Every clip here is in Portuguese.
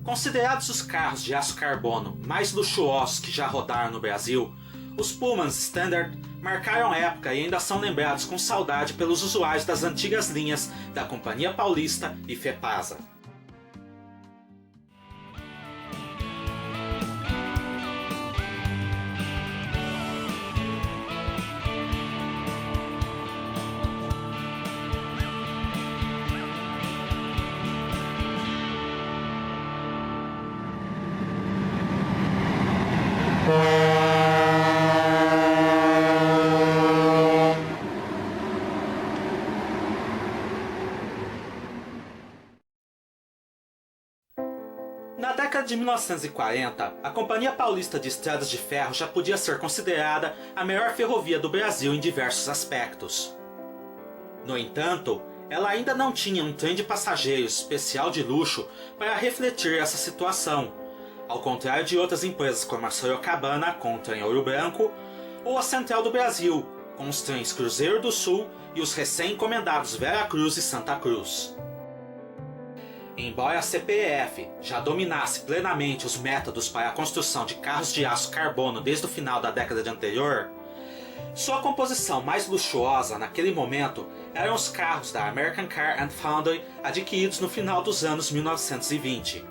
Considerados os carros de aço carbono mais luxuosos que já rodaram no Brasil, os Pullmans Standard marcaram época e ainda são lembrados com saudade pelos usuários das antigas linhas da Companhia Paulista e Fepasa. Na década de 1940, a Companhia Paulista de Estradas de Ferro já podia ser considerada a melhor ferrovia do Brasil em diversos aspectos. No entanto, ela ainda não tinha um trem de passageiros especial de luxo para refletir essa situação, ao contrário de outras empresas como a Sorocabana com o trem Ouro Branco, ou a Central do Brasil, com os trens Cruzeiro do Sul e os recém-encomendados Vera Cruz e Santa Cruz. Embora a CPF já dominasse plenamente os métodos para a construção de carros de aço carbono desde o final da década anterior, sua composição mais luxuosa naquele momento eram os carros da American Car and Foundry adquiridos no final dos anos 1920,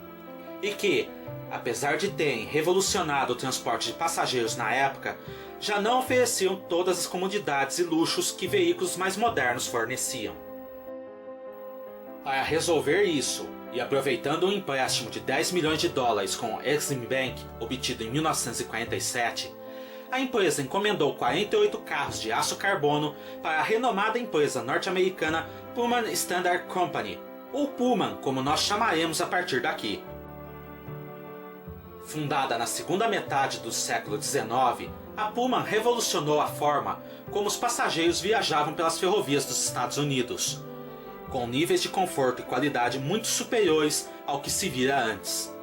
e que, apesar de terem revolucionado o transporte de passageiros na época, já não ofereciam todas as comodidades e luxos que veículos mais modernos forneciam. Para resolver isso, e aproveitando um empréstimo de 10 milhões de dólares com o Exim Bank obtido em 1947, a empresa encomendou 48 carros de aço carbono para a renomada empresa norte-americana Pullman Standard Company, ou Pullman como nós chamaremos a partir daqui. Fundada na segunda metade do século XIX, a Pullman revolucionou a forma como os passageiros viajavam pelas ferrovias dos Estados Unidos, com níveis de conforto e qualidade muito superiores ao que se vira antes.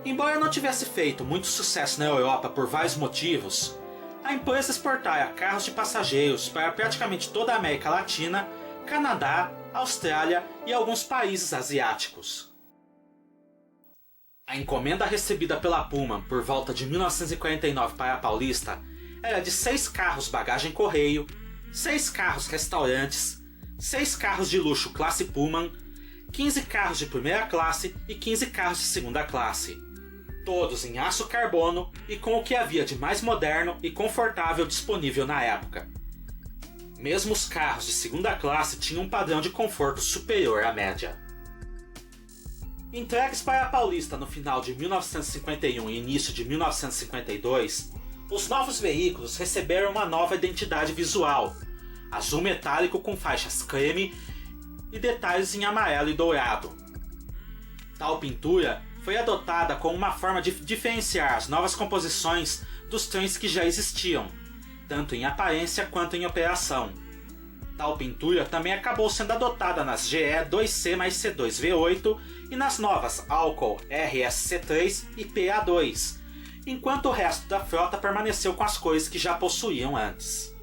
Embora não tivesse feito muito sucesso na Europa por vários motivos, a empresa exportara carros de passageiros para praticamente toda a América Latina, Canadá, Austrália e alguns países asiáticos. A encomenda recebida pela Pullman por volta de 1949 para a Paulista era de 6 carros bagagem correio, 6 carros restaurantes, 6 carros de luxo classe Pullman, 15 carros de primeira classe e 15 carros de segunda classe, todos em aço carbono e com o que havia de mais moderno e confortável disponível na época. Mesmo os carros de segunda classe tinham um padrão de conforto superior à média. Entregues para a Paulista no final de 1951 e início de 1952, os novos veículos receberam uma nova identidade visual, azul metálico com faixas creme e detalhes em amarelo e dourado. Tal pintura foi adotada como uma forma de diferenciar as novas composições dos trens que já existiam, tanto em aparência quanto em operação. Tal pintura também acabou sendo adotada nas GE 2C mais C2 V8 e nas novas Alco RSC3 e PA2, enquanto o resto da frota permaneceu com as cores que já possuíam antes.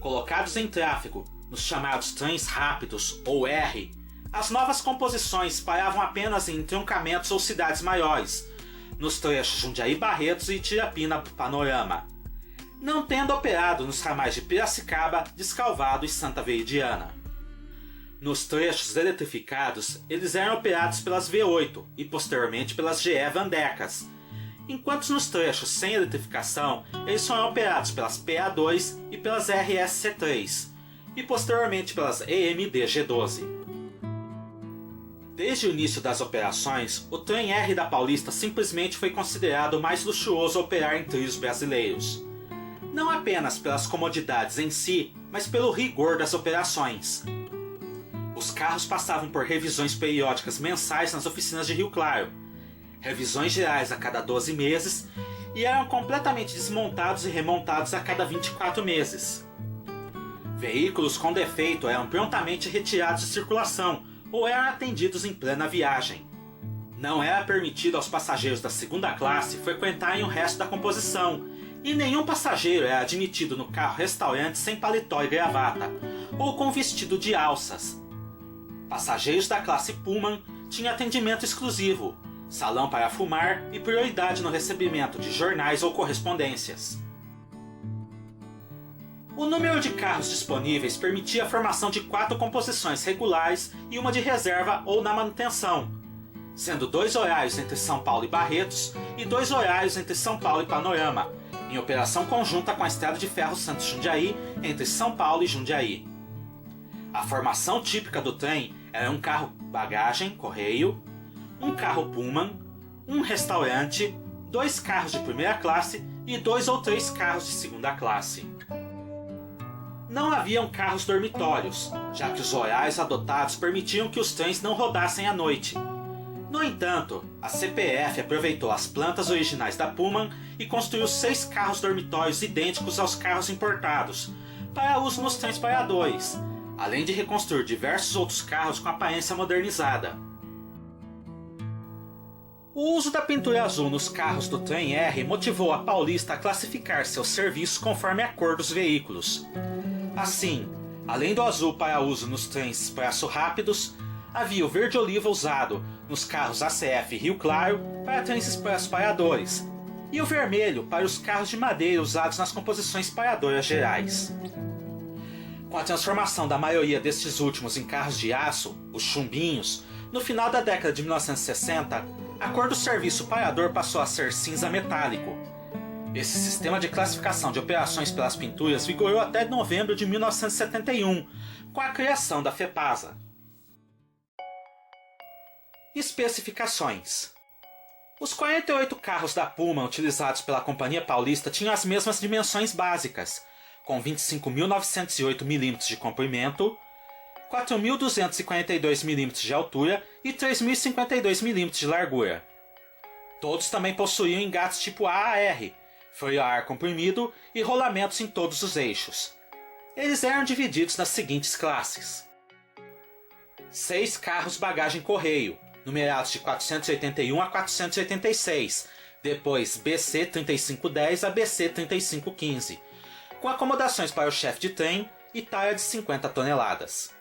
Colocados em tráfego nos chamados trens rápidos ou R, as novas composições paravam apenas em entroncamentos ou cidades maiores, nos trechos Jundiaí Barretos e Tirapina Panorama, não tendo operado nos ramais de Piracicaba, Descalvado e Santa Veridiana. Nos trechos eletrificados, eles eram operados pelas V8 e posteriormente pelas GE Vandecas, enquanto nos trechos sem eletrificação, eles foram operados pelas PA2 e pelas RSC3, e posteriormente pelas EMD G12. Desde o início das operações, o trem R da Paulista simplesmente foi considerado o mais luxuoso a operar em trilhos brasileiros. Não apenas pelas comodidades em si, mas pelo rigor das operações. Os carros passavam por revisões periódicas mensais nas oficinas de Rio Claro, revisões gerais a cada 12 meses e eram completamente desmontados e remontados a cada 24 meses. Veículos com defeito eram prontamente retirados de circulação ou eram atendidos em plena viagem. Não era permitido aos passageiros da segunda classe frequentarem o resto da composição, e nenhum passageiro era admitido no carro-restaurante sem paletó e gravata, ou com vestido de alças. Passageiros da classe Pullman tinha atendimento exclusivo, salão para fumar e prioridade no recebimento de jornais ou correspondências. O número de carros disponíveis permitia a formação de 4 composições regulares e uma de reserva ou na manutenção, sendo 2 horários entre São Paulo e Barretos e 2 horários entre São Paulo e Panorama, em operação conjunta com a Estrada de Ferro Santos-Jundiaí entre São Paulo e Jundiaí. A formação típica do trem era um carro bagagem, correio, um carro Pullman, um restaurante, 2 carros de primeira classe e 2 ou 3 carros de segunda classe. Não haviam carros dormitórios, já que os horários adotados permitiam que os trens não rodassem à noite. No entanto, a CPF aproveitou as plantas originais da Pullman e construiu 6 carros dormitórios idênticos aos carros importados, para uso nos trens paradores, além de reconstruir diversos outros carros com aparência modernizada. O uso da pintura azul nos carros do trem R motivou a Paulista a classificar seus serviços conforme a cor dos veículos. Assim, além do azul para uso nos trens expresso rápidos, havia o verde oliva usado nos carros ACF Rio Claro para trens expresso paradores, e o vermelho para os carros de madeira usados nas composições paradoras gerais. Com a transformação da maioria destes últimos em carros de aço, os chumbinhos, no final da década de 1960, a cor do serviço parador passou a ser cinza metálico. Esse sistema de classificação de operações pelas pinturas vigorou até novembro de 1971, com a criação da FEPASA. Especificações. Os 48 carros da Pullman utilizados pela Companhia Paulista tinham as mesmas dimensões básicas, com 25.908 mm de comprimento, 4.242 mm de altura e 3.052 mm de largura. Todos também possuíam engates tipo AAR, freio a ar comprimido e rolamentos em todos os eixos. Eles eram divididos nas seguintes classes: 6 carros bagagem correio, numerados de 481 a 486, depois BC 3510 a BC 3515, com acomodações para o chefe de trem e talha de 50 toneladas.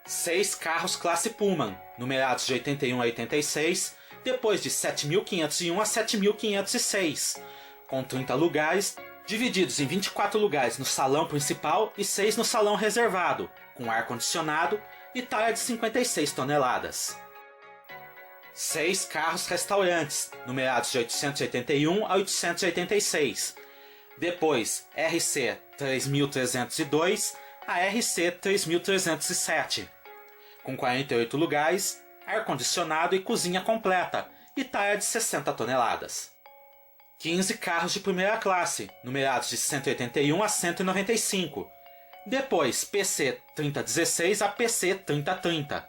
6 carros classe Pullman, numerados de 81 a 86, depois de 7.501 a 7.506, com 30 lugares, divididos em 24 lugares no salão principal e 6 no salão reservado, com ar-condicionado e talha de 56 toneladas. 6 carros restaurantes, numerados de 881 a 886, depois RC 3302 a RC 3307, com 48 lugares, ar-condicionado e cozinha completa, e talha de 60 toneladas. 15 carros de primeira classe, numerados de 181 a 195, depois PC 3016 a PC 3030,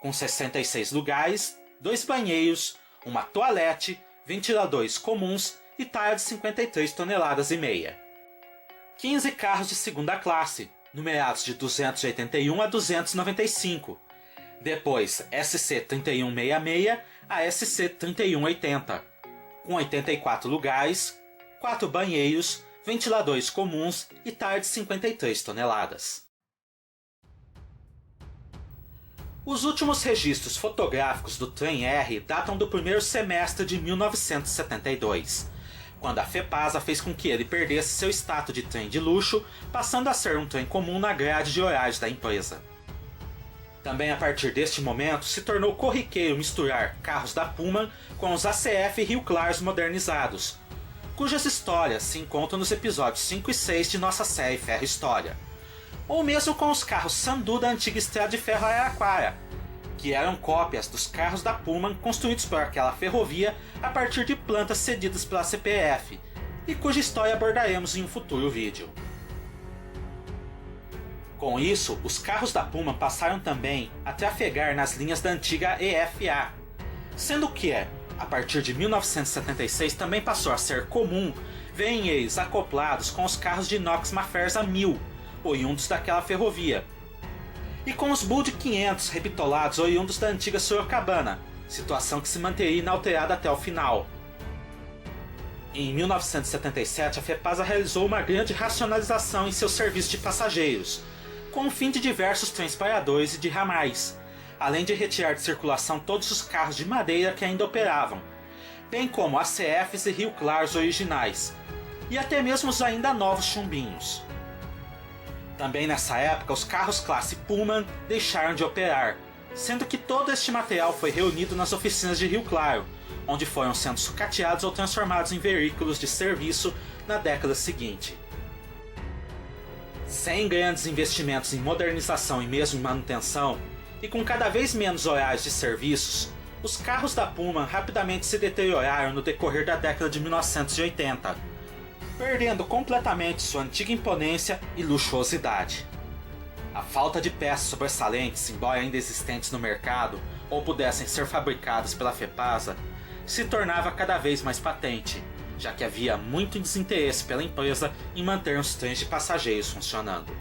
com 66 lugares, 2 banheiros, uma toalete, ventiladores comuns e talha de 53 toneladas e meia. 15 carros de segunda classe, numerados de 281 a 295, depois SC 3166 a SC 3180, com 84 lugares, 4 banheiros, ventiladores comuns e talha de 53 toneladas. Os últimos registros fotográficos do trem R datam do primeiro semestre de 1972, quando a FEPASA fez com que ele perdesse seu status de trem de luxo, passando a ser um trem comum na grade de horários da empresa. Também a partir deste momento se tornou corriqueiro misturar carros da Pullman com os ACF Rio Claros modernizados, cujas histórias se encontram nos episódios 5 e 6 de nossa série Ferro História, ou mesmo com os carros Sandu da antiga Estrada de Ferro Araraquara, que eram cópias dos carros da Pullman construídos por aquela ferrovia a partir de plantas cedidas pela CPF, e cuja história abordaremos em um futuro vídeo. Com isso, os carros da Pullman passaram também a trafegar nas linhas da antiga EFA, sendo que, a partir de 1976, também passou a ser comum verem eles acoplados com os carros de inox Maffersa 1000, oriundos daquela ferrovia, e com os Bud 500 repitolados oriundos da antiga Sorocabana, situação que se manteria inalterada até o final. Em 1977, a FEPASA realizou uma grande racionalização em seu serviço de passageiros, com o fim de diversos trens paradores e de ramais, além de retirar de circulação todos os carros de madeira que ainda operavam, bem como ACFs e Rio Claros originais, e até mesmo os ainda novos chumbinhos. Também nessa época, os carros classe Pullman deixaram de operar, sendo que todo este material foi reunido nas oficinas de Rio Claro, onde foram sendo sucateados ou transformados em veículos de serviço na década seguinte. Sem grandes investimentos em modernização e mesmo em manutenção, e com cada vez menos horários de serviços, os carros da Pullman rapidamente se deterioraram no decorrer da década de 1980, perdendo completamente sua antiga imponência e luxuosidade. A falta de peças sobressalentes, embora ainda existentes no mercado ou pudessem ser fabricadas pela FEPASA, se tornava cada vez mais patente, já que havia muito desinteresse pela empresa em manter os trens de passageiros funcionando.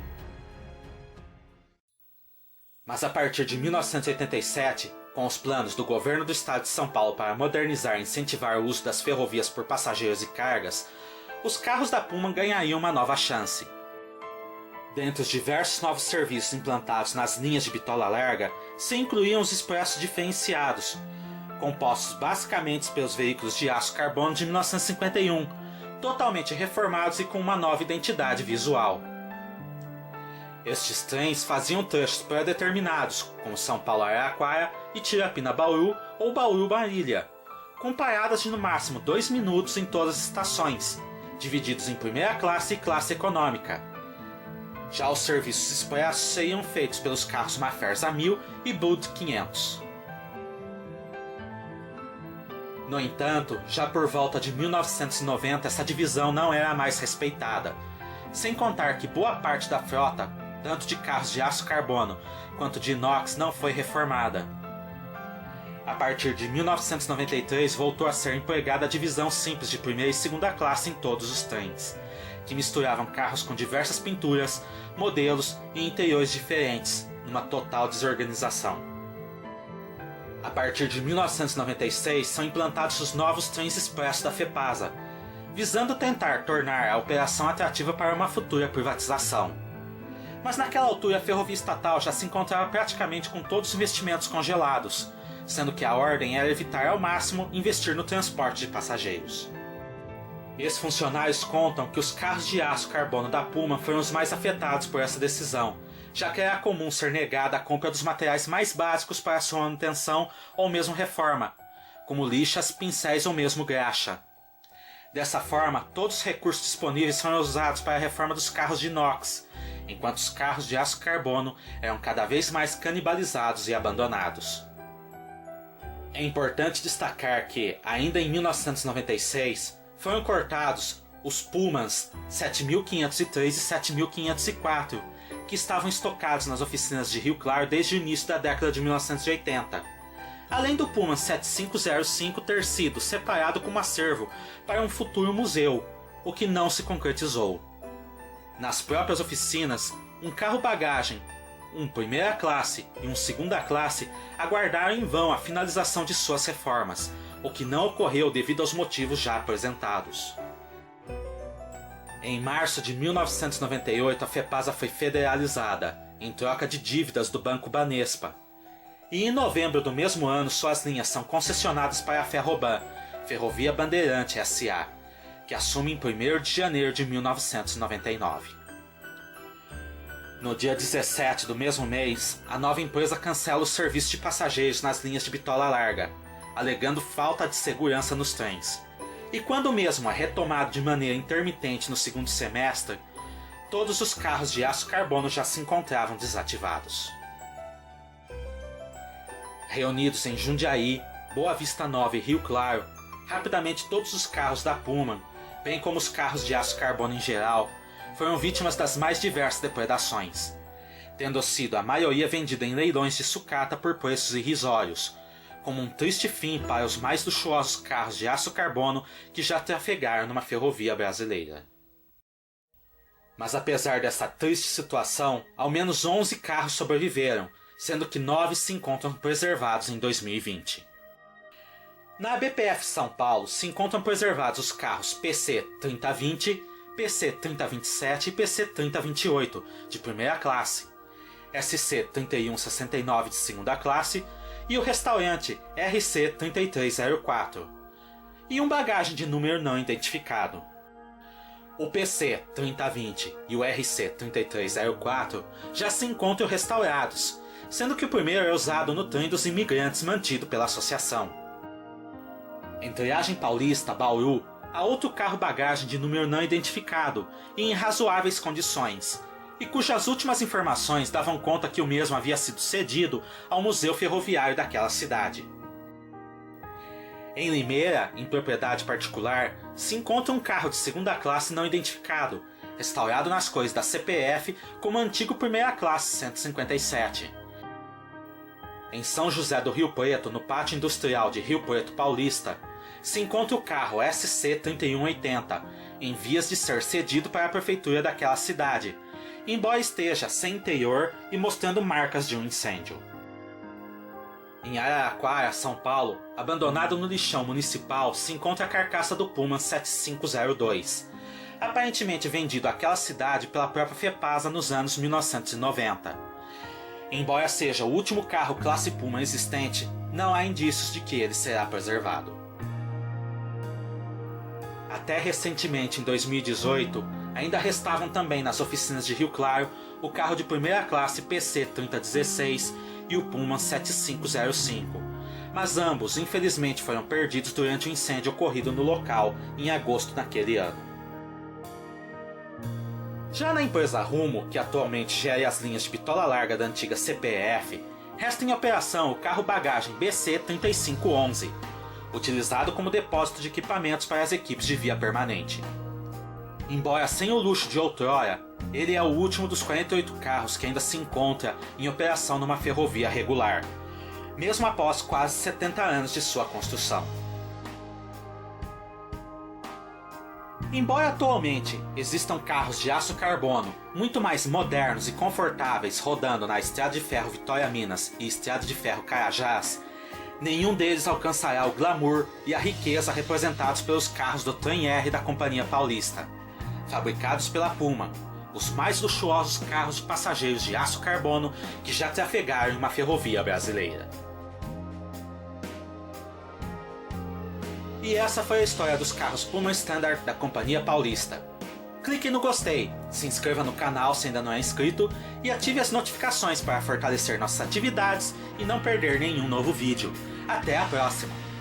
Mas a partir de 1987, com os planos do governo do estado de São Paulo para modernizar e incentivar o uso das ferrovias por passageiros e cargas, os carros da Pullman ganhariam uma nova chance. Dentre os diversos novos serviços implantados nas linhas de bitola larga, se incluíam os expressos diferenciados, compostos basicamente pelos veículos de aço carbono de 1951, totalmente reformados e com uma nova identidade visual. Estes trens faziam trechos pré-determinados, como São Paulo-Araraquara e Tirapina-Bauru ou Bauru-Marília, com paradas de no máximo 2 minutos em todas as estações, divididos em primeira classe e classe econômica. Já os serviços expressos seriam feitos pelos carros Mafers A1000 e Bud 500. No entanto, já por volta de 1990 essa divisão não era mais respeitada, sem contar que boa parte da frota, tanto de carros de aço carbono quanto de inox, não foi reformada. A partir de 1993 voltou a ser empregada a divisão simples de primeira e segunda classe em todos os trens, que misturavam carros com diversas pinturas, modelos e interiores diferentes, numa total desorganização. A partir de 1996 são implantados os novos trens expressos da FEPASA, visando tentar tornar a operação atrativa para uma futura privatização. Mas naquela altura a ferrovia estatal já se encontrava praticamente com todos os investimentos congelados, sendo que a ordem era evitar ao máximo investir no transporte de passageiros. Ex-funcionários contam que os carros de aço carbono da Pullman foram os mais afetados por essa decisão, já que era comum ser negada a compra dos materiais mais básicos para sua manutenção ou mesmo reforma, como lixas, pincéis ou mesmo graxa. Dessa forma, todos os recursos disponíveis foram usados para a reforma dos carros de inox, enquanto os carros de aço carbono eram cada vez mais canibalizados e abandonados. É importante destacar que, ainda em 1996, foram cortados os Pullmans 7503 e 7504, que estavam estocados nas oficinas de Rio Claro desde o início da década de 1980, além do Pullman 7505 ter sido separado como acervo para um futuro museu, o que não se concretizou. Nas próprias oficinas, um carro-bagagem, um primeira classe e um segunda classe aguardaram em vão a finalização de suas reformas, o que não ocorreu devido aos motivos já apresentados. Em março de 1998, a FEPASA foi federalizada, em troca de dívidas do Banco Banespa. E em novembro do mesmo ano, suas linhas são concessionadas para a Ferroban, Ferrovia Bandeirante S.A., que assume em 1º de janeiro de 1999. No dia 17 do mesmo mês, a nova empresa cancela o serviço de passageiros nas linhas de bitola larga, alegando falta de segurança nos trens. E quando mesmo é retomado de maneira intermitente no segundo semestre, todos os carros de aço carbono já se encontravam desativados. Reunidos em Jundiaí, Boa Vista Nova e Rio Claro, rapidamente todos os carros da Pullman, bem como os carros de aço carbono em geral, foram vítimas das mais diversas depredações, tendo sido a maioria vendida em leilões de sucata por preços irrisórios, como um triste fim para os mais luxuosos carros de aço carbono que já trafegaram numa ferrovia brasileira. Mas apesar dessa triste situação, ao menos 11 carros sobreviveram, sendo que 9 se encontram preservados em 2020. Na BPF São Paulo se encontram preservados os carros PC 3020, PC 3027 e PC 3028, de primeira classe, SC-3169 de segunda classe e o restaurante RC-3304, e um bagagem de número não identificado. O PC-3020 e o RC-3304 já se encontram restaurados, sendo que o primeiro é usado no trem dos imigrantes mantido pela associação. Em Triagem Paulista, Bauru, há outro carro-bagagem de número não identificado e em razoáveis condições, e cujas últimas informações davam conta que o mesmo havia sido cedido ao Museu Ferroviário daquela cidade. Em Limeira, em propriedade particular, se encontra um carro de segunda classe não identificado, restaurado nas cores da CPF como antigo primeira classe 157. Em São José do Rio Preto, no Pátio Industrial de Rio Preto Paulista, se encontra o carro SC-3180, em vias de ser cedido para a prefeitura daquela cidade, embora esteja sem interior e mostrando marcas de um incêndio. Em Araraquara, São Paulo, abandonado no lixão municipal, se encontra a carcaça do Pullman 7502, aparentemente vendido àquela cidade pela própria FEPASA nos anos 1990. Embora seja o último carro classe Pullman existente, não há indícios de que ele será preservado. Até recentemente, em 2018, ainda restavam também nas oficinas de Rio Claro o carro de primeira classe PC-3016 e o Pullman 7505, mas ambos infelizmente foram perdidos durante o incêndio ocorrido no local em agosto daquele ano. Já na empresa Rumo, que atualmente gere as linhas de bitola larga da antiga CPF, resta em operação o carro-bagagem BC-3511, utilizado como depósito de equipamentos para as equipes de via permanente. Embora sem o luxo de outrora, ele é o último dos 48 carros que ainda se encontra em operação numa ferrovia regular, mesmo após quase 70 anos de sua construção. Embora atualmente existam carros de aço carbono muito mais modernos e confortáveis rodando na Estrada de Ferro Vitória-Minas e Estrada de Ferro Carajás, nenhum deles alcançará o glamour e a riqueza representados pelos carros do Trem R da Companhia Paulista, fabricados pela Puma, os mais luxuosos carros de passageiros de aço carbono que já trafegaram em uma ferrovia brasileira. E essa foi a história dos carros Puma Standard da Companhia Paulista. Clique no gostei, se inscreva no canal se ainda não é inscrito e ative as notificações para fortalecer nossas atividades e não perder nenhum novo vídeo. Até a próxima!